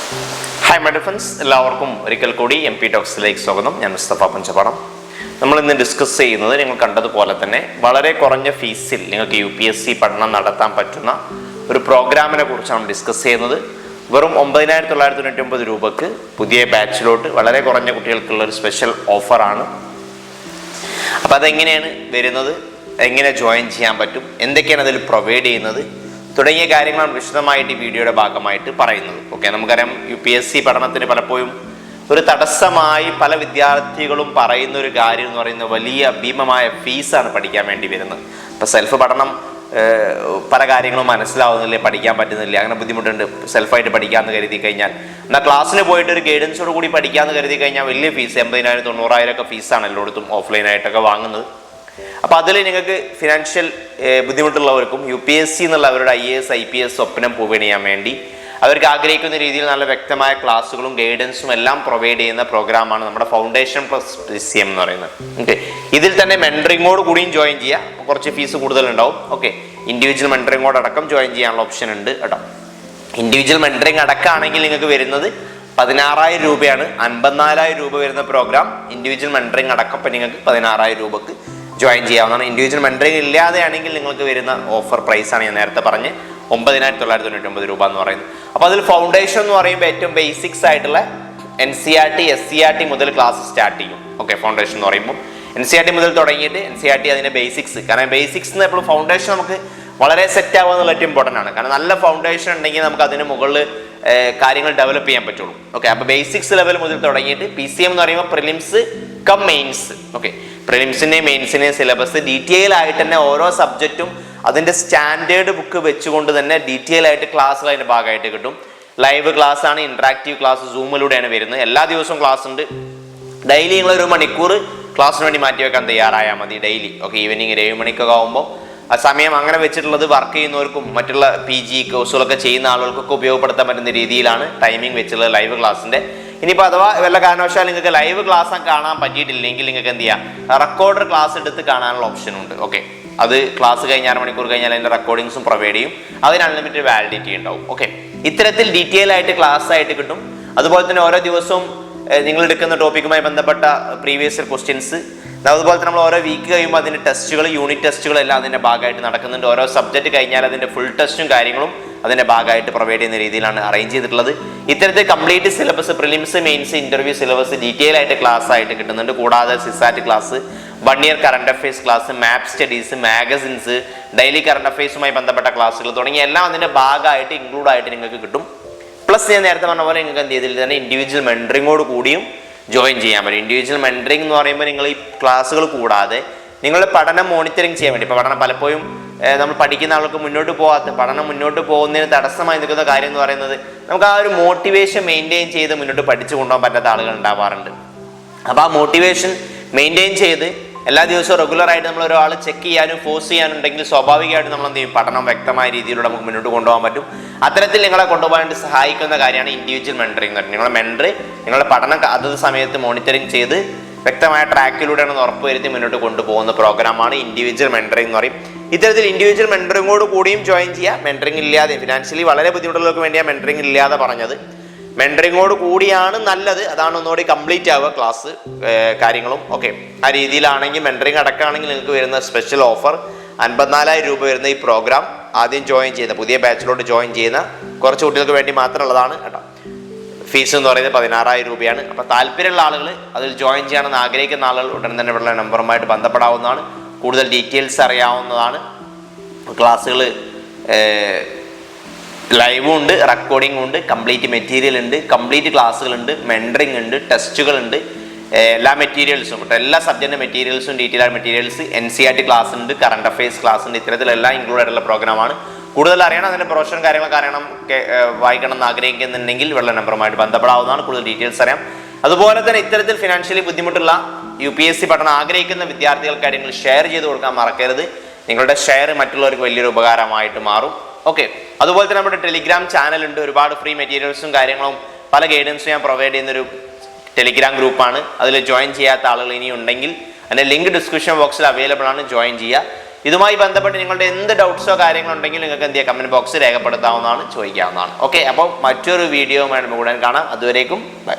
Hi my dear friends, എല്ലാവർക്കും ഒരിക്കൽ കൂടി MP ടോക്സിലേക്ക് സ്വാഗതം. ഞാൻ മുസ്തഫ പഞ്ചപാടം. നമ്മൾ ഇന്ന് ഡിസ്കസ് ചെയ്യുന്നത് നിങ്ങൾ കണ്ടതുപോലെ തന്നെ വളരെ കുറഞ്ഞ ഫീസിൽ നിങ്ങൾക്ക് UPSC പഠനം നടത്താൻ പറ്റുന്ന ഒരു പ്രോഗ്രാമിനെ കുറിച്ചാണ് ഡിസ്കസ് ചെയ്യുന്നത്. വെറും 9,999 രൂപക്ക് പുതിയ ബാച്ചിലോട്ട് വളരെ കുറഞ്ഞ കുട്ടികൾക്കുള്ള ഒരു സ്പെഷ്യൽ ഓഫറാണ്. അപ്പം അതെങ്ങനെയാണ് വരുന്നത്, എങ്ങനെ ജോയിൻ ചെയ്യാൻ പറ്റും, എന്തൊക്കെയാണ് അതിൽ പ്രൊവൈഡ് ചെയ്യുന്നത് തുടങ്ങിയ കാര്യങ്ങളാണ് വിശദമായിട്ട് ഈ വീഡിയോയുടെ ഭാഗമായിട്ട് പറയുന്നത്. ഓക്കെ, നമുക്കറിയാം UPSC പഠനത്തിന് പലപ്പോഴും ഒരു തടസ്സമായി പല വിദ്യാർത്ഥികളും പറയുന്ന ഒരു കാര്യം എന്ന് പറയുന്നത് വലിയ ഭീമമായ ഫീസാണ് പഠിക്കാൻ വേണ്ടി വരുന്നത്. ഇപ്പം സെൽഫ് പഠനം പല കാര്യങ്ങളും മനസ്സിലാവുന്നില്ല, പഠിക്കാൻ പറ്റുന്നില്ല, അങ്ങനെ ബുദ്ധിമുട്ടുണ്ട്. സെൽഫായിട്ട് പഠിക്കാമെന്ന് കരുതി കഴിഞ്ഞാൽ, എന്നാൽ ക്ലാസ്സിന് പോയിട്ട് ഒരു ഗൈഡൻസോട് കൂടി പഠിക്കാമെന്ന് കരുതി കഴിഞ്ഞാൽ വലിയ ഫീസ് 80,000 90,000 ഒക്കെ ഫീസാണ് എല്ലായിടത്തും ഓഫ്ലൈനായിട്ടൊക്കെ വാങ്ങുന്നത്. അപ്പോൾ അതിൽ നിങ്ങൾക്ക് ഫിനാൻഷ്യൽ ബുദ്ധിമുട്ടുള്ളവർക്കും UPSC എന്നുള്ള അവരുടെ IAS IPS സ്വപ്നം പൂവൺ ചെയ്യാൻ വേണ്ടി അവർക്ക് ആഗ്രഹിക്കുന്ന രീതിയിൽ നല്ല വ്യക്തമായ ക്ലാസ്സുകളും ഗൈഡൻസും എല്ലാം പ്രൊവൈഡ് ചെയ്യുന്ന പ്രോഗ്രാമാണ് നമ്മുടെ ഫൗണ്ടേഷൻ പ്ലസ് PCM എന്ന് പറയുന്നത്. ഓക്കെ, ഇതിൽ തന്നെ മെൻറ്ററിങ്ങോട് കൂടിയും ജോയിൻ ചെയ്യാം. കുറച്ച് ഫീസ് കൂടുതലുണ്ടാവും. ഓക്കെ, ഇൻഡിവിജ്വൽ മെൻറ്ററിങ്ങോട് അടക്കം ജോയിൻ ചെയ്യാനുള്ള ഓപ്ഷൻ ഉണ്ട് കേട്ടോ. ഇൻഡിവിജ്വൽ മെൻറ്ററിങ് അടക്കമാണെങ്കിൽ നിങ്ങൾക്ക് വരുന്നത് 16,000 രൂപയാണ്. 54,000 രൂപ വരുന്ന പ്രോഗ്രാം ഇൻഡിവിജ്വൽ മെൻറ്ററിങ് അടക്കം നിങ്ങൾക്ക് 16,000 രൂപക്ക് ജോയിൻ ചെയ്യാവുന്നതാണ്. ഇൻഡിവിജ്വൽ മെൻറ്ററിങ് ഇല്ലാതെയാണെങ്കിൽ നിങ്ങൾക്ക് വരുന്ന ഓഫർ പ്രൈസാണ് ഞാൻ നേരത്തെ പറഞ്ഞ് 9,999 രൂപ എന്ന് പറയുന്നത്. അപ്പോൾ അതിൽ ഫൗണ്ടേഷൻ എന്ന് പറയുമ്പോൾ ഏറ്റവും ബേസിക്സ് ആയിട്ടുള്ള NCERT SCERT മുതൽ ക്ലാസ് സ്റ്റാർട്ട് ചെയ്യും. ഓക്കെ, ഫൗണ്ടേഷൻ എന്ന് പറയുമ്പോൾ NCERT മുതൽ തുടങ്ങിയിട്ട് NCERT അതിൻ്റെ ബേസിക്സ്, കാരണം ബേസിക്സ് എന്ന് എപ്പോഴും ഫൗണ്ടേഷൻ നമുക്ക് വളരെ സെറ്റ് ആവുക എന്നുള്ള ഏറ്റവും ഇമ്പോർട്ടൻ്റ് ആണ്. കാരണം നല്ല ഫൗണ്ടേഷൻ ഉണ്ടെങ്കിൽ നമുക്ക് അതിന് മുകളിൽ കാര്യങ്ങൾ ഡെവലപ്പ് ചെയ്യാൻ പറ്റുള്ളൂ. ഓക്കെ, അപ്പോൾ ബേസിക്സ് ലെവൽ മുതൽ തുടങ്ങിയിട്ട് PCM എന്ന് പറയുമ്പോൾ പ്രിലിംസ് കം മെയിൻസ്. ഓക്കെ, പ്രിലിംസിൻ്റെയും മെയിൻസിൻ്റെയും സിലബസ് ഡീറ്റെയിൽ ആയിട്ട് തന്നെ ഓരോ സബ്ജക്റ്റും അതിൻ്റെ സ്റ്റാൻഡേർഡ് ബുക്ക് വെച്ചുകൊണ്ട് തന്നെ ഡീറ്റെയിൽ ആയിട്ട് ക്ലാസ്സുകൾ അതിൻ്റെ ഭാഗമായിട്ട് കിട്ടും. ലൈവ് ക്ലാസ് ആണ്, ഇൻട്രാക്റ്റീവ് ക്ലാസ് സൂമിലൂടെയാണ് വരുന്നത്. എല്ലാ ദിവസവും ക്ലാസ് ഉണ്ട്. ഡെയിലി നിങ്ങൾ 1 മണിക്കൂർ ക്ലാസ്സിന് വേണ്ടി മാറ്റി വെക്കാൻ തയ്യാറായാൽ മതി ഡെയിലി. ഓക്കെ, ഈവനിങ് 7 മണിക്കൊക്കെ ആകുമ്പോൾ ആ സമയം അങ്ങനെ വെച്ചിട്ടുള്ളത് വർക്ക് ചെയ്യുന്നവർക്കും മറ്റുള്ള PG കോഴ്സുകളൊക്കെ ചെയ്യുന്ന ആളുകൾക്കൊക്കെ ഉപയോഗപ്പെടുത്താൻ പറ്റുന്ന രീതിയിലാണ് ടൈമിംഗ് വെച്ചുള്ളത് ലൈവ് ക്ലാസ്സിൻ്റെ. ഇനിയിപ്പോൾ അഥവാ വല്ല കാരണവശാൽ നിങ്ങൾക്ക് ലൈവ് ക്ലാസ് കാണാൻ പറ്റിയിട്ടില്ലെങ്കിൽ നിങ്ങൾക്ക് എന്ത് ചെയ്യാം, റെക്കോർഡർ ക്ലാസ് എടുത്ത് കാണാനുള്ള ഓപ്ഷൻ ഉണ്ട്. ഓക്കെ, അത് ക്ലാസ് കഴിഞ്ഞ് 6 മണിക്കൂർ കഴിഞ്ഞാൽ അതിൻ്റെ റെക്കോർഡിങ്സും പ്രൊവൈഡ് ചെയ്യും. അതിന് അൺലിമിറ്റഡ് വാലിഡിറ്റി ഉണ്ടാവും. ഓക്കെ, ഇത്തരത്തിൽ ഡീറ്റെയിൽ ആയിട്ട് ക്ലാസ് ആയിട്ട് കിട്ടും. അതുപോലെ തന്നെ ഓരോ ദിവസവും നിങ്ങൾ എടുക്കുന്ന ടോപ്പിക്കുമായി ബന്ധപ്പെട്ട പ്രീവിയസ് ക്വസ്റ്റ്യൻസ്, അതുപോലെ തന്നെ നമ്മൾ ഓരോ വീക്ക് കഴിയുമ്പോൾ അതിൻ്റെ ടെസ്റ്റുകൾ, യൂണിറ്റ് ടെസ്റ്റുകളെല്ലാം അതിൻ്റെ ഭാഗമായിട്ട് നടക്കുന്നുണ്ട്. ഓരോ സബ്ജക്റ്റ് കഴിഞ്ഞാൽ അതിൻ്റെ ഫുൾ ടെസ്റ്റും കാര്യങ്ങളും അതിൻ്റെ ഭാഗമായിട്ട് പ്രൊവൈഡ് ചെയ്യുന്ന രീതിയിലാണ് അറേഞ്ച് ചെയ്തിട്ടുള്ളത്. ഇത്തരത്തിൽ complete syllabus, prelims mains interview syllabus detail ആയിട്ട് ക്ലാസ് ആയിട്ട് കിട്ടുന്നുണ്ട്. കൂടാതെ CSAT class, 1 year current affairs class, map studies, magazines, daily current അഫയേഴ്സുമായി ബന്ധപ്പെട്ട ക്ലാസ്സുകൾ തുടങ്ങിയ എല്ലാം അതിൻ്റെ ഭാഗമായിട്ട് ഇൻക്ലൂഡ് ആയിട്ട് നിങ്ങൾക്ക് കിട്ടും. പ്ലസ് ഞാൻ നേരത്തെ പറഞ്ഞ പോലെ നിങ്ങൾക്ക് എന്ത് ചെയ്തില്ല തന്നെ ഇൻഡിവിജ്വൽ മെൻറ്ററിങ്ങോട് കൂടിയും ജോയിൻ ചെയ്യാൻ പറ്റും. ഇൻഡിവിജ്വൽ മെൻറ്ററിങ് എന്ന് പറയുമ്പോൾ നിങ്ങൾ ഈ ക്ലാസ്സുകൾ കൂടാതെ നിങ്ങളുടെ പഠനം മോണിറ്ററിങ് ചെയ്യാൻ വേണ്ടി, ഇപ്പോൾ പഠനം പലപ്പോഴും നമ്മൾ പഠിക്കുന്ന ആൾക്ക് മുന്നോട്ട് പോകാത്ത, പഠനം മുന്നോട്ട് പോകുന്നതിന് തടസ്സമായി നിൽക്കുന്ന കാര്യം എന്ന് പറയുന്നത് നമുക്ക് ആ ഒരു മോട്ടിവേഷൻ മെയിൻറ്റെയിൻ ചെയ്ത് മുന്നോട്ട് പഠിച്ചു കൊണ്ടുപോകാൻ പറ്റാത്ത ആളുകൾ ഉണ്ടാവാറുണ്ട്. അപ്പോൾ ആ മോട്ടിവേഷൻ മെയിൻറ്റെയിൻ ചെയ്ത് എല്ലാ ദിവസവും റെഗുലറായിട്ട് നമ്മൾ ഒരാൾ ചെക്ക് ചെയ്യാനും ഫോഴ്സ് ചെയ്യാനുണ്ടെങ്കിൽ സ്വാഭാവികമായിട്ട് നമ്മൾ എന്ത് ചെയ്യും, പഠനം വ്യക്തമായ രീതിയിലൂടെ നമുക്ക് മുന്നോട്ട് കൊണ്ടുപോകാൻ പറ്റും. അത്തരത്തിൽ നിങ്ങളെ കൊണ്ടുപോകാൻ വേണ്ടി സഹായിക്കുന്ന കാര്യമാണ് ഇൻഡിവിജ്വൽ മെൻറ്ററിങ് എന്ന് പറയുന്നത്. നിങ്ങളുടെ മെൻറ്റർ നിങ്ങളുടെ പഠനം അതത് സമയത്ത് മോണിറ്ററിങ് ചെയ്ത് വ്യക്തമായ ട്രാക്കിലൂടെയാണ് ഉറപ്പുവരുത്തി മുന്നോട്ട് കൊണ്ടുപോകുന്ന പ്രോഗ്രാമാണ് ഇൻഡിവിജ്വൽ മെൻറ്ററിങ് എന്ന് പറയും. ഇത്തരത്തിൽ ഇൻഡിവിജ്വൽ മെൻറ്ററിങ്ങോട് കൂടിയും ജോയിൻ ചെയ്യുക. മെൻറ്ററിങ് ഇല്ലാതെ, ഫിനാൻഷ്യലി വളരെ ബുദ്ധിമുട്ടുള്ളവർക്ക് വേണ്ടിയാണ് മെൻറ്ററിങ് ഇല്ലാതെ പറഞ്ഞത്. മെൻറ്ററിങ്ങോട് കൂടിയാണ് നല്ലത്, അതാണ് ഒന്നുകൂടി കംപ്ലീറ്റ് ആവുക ക്ലാസ് കാര്യങ്ങളും. ഓക്കെ, ആ രീതിയിലാണെങ്കിൽ മെൻറ്ററിങ് അടക്കമാണെങ്കിൽ നിങ്ങൾക്ക് വരുന്ന സ്പെഷ്യൽ ഓഫർ 54,000 രൂപ വരുന്ന ഈ പ്രോഗ്രാം ആദ്യം ജോയിൻ ചെയ്യുന്ന പുതിയ ബാച്ചിലോട്ട് ജോയിൻ ചെയ്യുന്ന കുറച്ച് കുട്ടികൾക്ക് വേണ്ടി മാത്രമുള്ളതാണ് കേട്ടോ. ഫീസ് എന്ന് പറയുന്നത് 16,000 രൂപയാണ്. അപ്പോൾ താല്പര്യമുള്ള ആളുകൾ, അതിൽ ജോയിൻ ചെയ്യണമെന്ന് ആഗ്രഹിക്കുന്ന ആളുകൾ ഉടൻ തന്നെ ഉള്ള നമ്പറുമായിട്ട് ബന്ധപ്പെടാവുന്നതാണ്. കൂടുതൽ ഡീറ്റെയിൽസ് അറിയാവുന്നതാണ്. ക്ലാസ്സുകൾ ലൈവും ഉണ്ട്, റെക്കോർഡിംഗും ഉണ്ട്, കംപ്ലീറ്റ് മെറ്റീരിയൽ ഉണ്ട്, കംപ്ലീറ്റ് ക്ലാസ്സുകളുണ്ട്, മെൻറ്ററിങ് ഉണ്ട്, ടെസ്റ്റുകളുണ്ട്, എല്ലാ മെറ്റീരിയൽസും ഉണ്ട്. എല്ലാ സബ്ജക്റ്റ് മെറ്റീരിയൽസും ഡീറ്റെയിൽ ആയ മെറ്റീരിയൽസ്, NCERT ക്ലാസ് ഉണ്ട്, കറണ്ട് അഫയേഴ്സ് ക്ലാസ് ഉണ്ട്. ഇത്തരത്തിലെല്ലാം ഇൻക്ലൂഡ് ആയിട്ടുള്ള പ്രോഗ്രാമാണ്. കൂടുതൽ അറിയണം, അതിൻ്റെ ബ്രോഷറും കാര്യങ്ങളൊക്കെ അറിയണം, വായിക്കണം എന്ന് ആഗ്രഹിക്കുന്നുണ്ടെങ്കിൽ വെള്ള നമ്പറുമായിട്ട് ബന്ധപ്പെടാവുന്നതാണ്. കൂടുതൽ ഡീറ്റെയിൽസ് അറിയാം. അതുപോലെ തന്നെ ഇത്തരത്തിൽ ഫിനാൻഷ്യലി ബുദ്ധിമുട്ടുള്ള UPSC പഠനം ആഗ്രഹിക്കുന്ന വിദ്യാർത്ഥികൾക്ക് കാര്യങ്ങൾ ഷെയർ ചെയ്ത് കൊടുക്കാൻ മറക്കരുത്. നിങ്ങളുടെ ഷെയർ മറ്റുള്ളവർക്ക് വലിയൊരു ഉപകാരമായിട്ട് മാറും. ഓക്കെ, അതുപോലെ തന്നെ നമ്മുടെ ടെലിഗ്രാം ചാനലുണ്ട്. ഒരുപാട് ഫ്രീ മെറ്റീരിയൽസും കാര്യങ്ങളും പല ഗൈഡൻസും ഞാൻ പ്രൊവൈഡ് ചെയ്യുന്നൊരു ടെലിഗ്രാം ഗ്രൂപ്പാണ്. അതിൽ ജോയിൻ ചെയ്യാത്ത ആളുകൾ ഇനി ഉണ്ടെങ്കിൽ അതിൻ്റെ ലിങ്ക് ഡിസ്ക്രിപ്ഷൻ ബോക്സിൽ അവൈലബിൾ ആണ്, ജോയിൻ ചെയ്യുക. ഇതുമായി ബന്ധപ്പെട്ട് നിങ്ങളുടെ എന്ത് ഡൗട്ട്സോ കാര്യങ്ങളോ ഉണ്ടെങ്കിൽ നിങ്ങൾക്ക് എന്ത് ചെയ്യാം, കമന്റ് ബോക്സിൽ രേഖപ്പെടുത്താവുന്നതാണ്, ചോദിക്കാവുന്നതാണ്. ഓക്കെ, അപ്പോൾ മറ്റൊരു വീഡിയോയുമായി ഉടൻ കാണാം. അതുവരേക്കും ബൈ.